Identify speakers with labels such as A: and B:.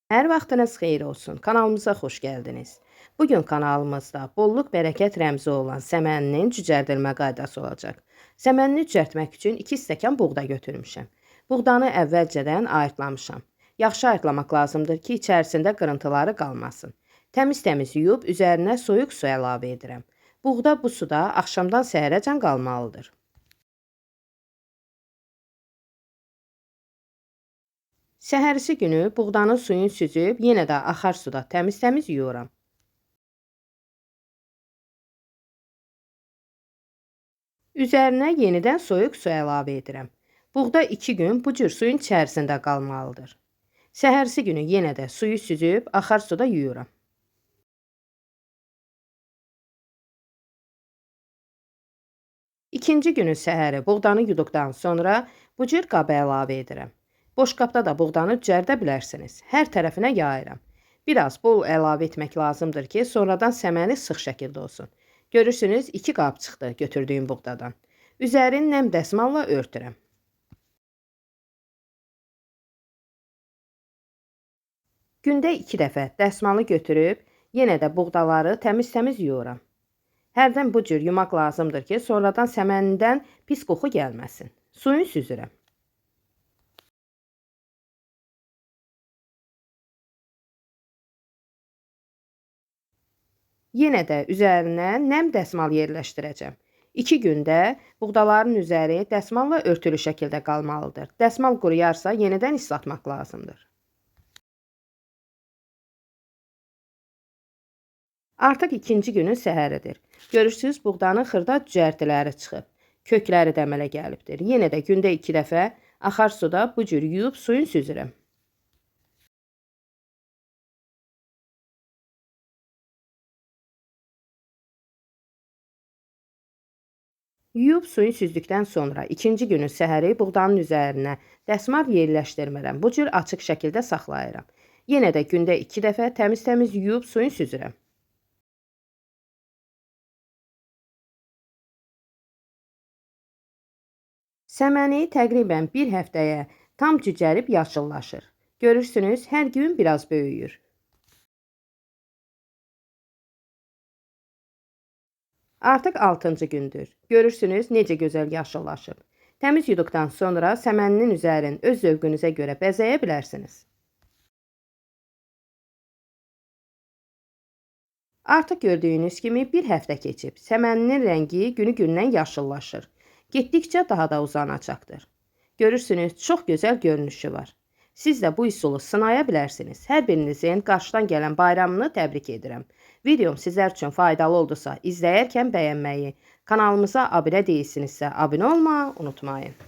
A: Hər vaxtınız xeyir olsun. Kanalımıza xoş gəldiniz. Bugün kanalımızda bolluk bərəkət rəmzi olan səməninin cücərdilmə qaydası olacaq. Səmənini cücərtmək üçün 2 stəkan buğda götürmüşəm. Buğdanı əvvəlcədən ayıtlamışam. Yaxşı ayıtlamaq lazımdır ki, içərisində qırıntıları qalmasın. Təmiz-təmiz yuyub üzərinə soyuq su əlavə edirəm. Buğda bu suda axşamdan səhərəcən qalmalıdır. Səhərisi günü buğdanın suyunu süzüb, yenə də axar suda təmiz-təmiz yuyuram. Üzərinə yenidən soyuq su əlavə edirəm. Buğda 2 gün bu cür suyun içərisində qalmalıdır. Səhərisi günü yenə də suyu süzüb axar suda yuyuram. İkinci günü səhəri buğdanı yuduqdan sonra bu cür qaba əlavə edirəm. Boş qabda da buğdanı cərdə bilərsiniz. Hər tərəfinə yayıram. Biraz bol əlavə etmək lazımdır ki, sonradan səməni sıx şəkildə olsun. Görürsünüz, 2 qab çıxdı götürdüyüm buğdadan. Üzerini nəm dəsmalla örtürəm. Gündə 2 dəfə dəsmalı götürüb, yenə də buğdaları təmiz-təmiz yuyuram. Hərdən bu cür yumaq lazımdır ki, sonradan səmənindən pis qoxu gəlməsin. Suyunu süzürəm. Yenə də üzərinə nəm dəsmal yerləşdirəcəm. 2 gündə buğdaların üzəri dəsmalla örtülü şəkildə qalmalıdır. Dəsmal quruyarsa yenidən islatmaq lazımdır. Artıq ikinci günün səhəridir. Görürsünüz, buğdanın xırda cücərtiləri çıxıb. Kökləri də əmələ gəlibdir. Yenə də gündə 2 dəfə axar suda bu cür yuyub suyunu süzürəm. Yuyub suyunu süzdükdən sonra ikinci günün səhəri buğdanın üzərinə dəsmal yerləşdirmirəm. Bu cür açıq şəkildə saxlayıram. Yenə də gündə 2 dəfə təmiz-təmiz yuyub suyunu süzürəm. Səməni təqribən bir həftəyə tam cücərib yaşıllaşır. Görürsünüz, hər gün biraz böyüyür. Artıq 6-cı gündür. Görürsünüz, necə gözəl yaşıllaşıb. Təmiz yuduqdan sonra səməninin üzərini öz zövqünüzə görə bəzəyə bilərsiniz. Artıq gördüyünüz kimi bir həftə keçib. Səməninin rəngi günü-gündən yaşıllaşır. Getdikcə daha da uzanacaqdır. Görürsünüz, çox gözəl görünüşü var. Siz də bu üsulu sınaya bilərsiniz. Hər birinizin qarşıdan gələn bayramını təbrik edirəm. Videom sizlər üçün faydalı oldusa, izləyərkən bəyənməyi, kanalımıza abunə deyilsinizsə, abunə olmağı unutmayın.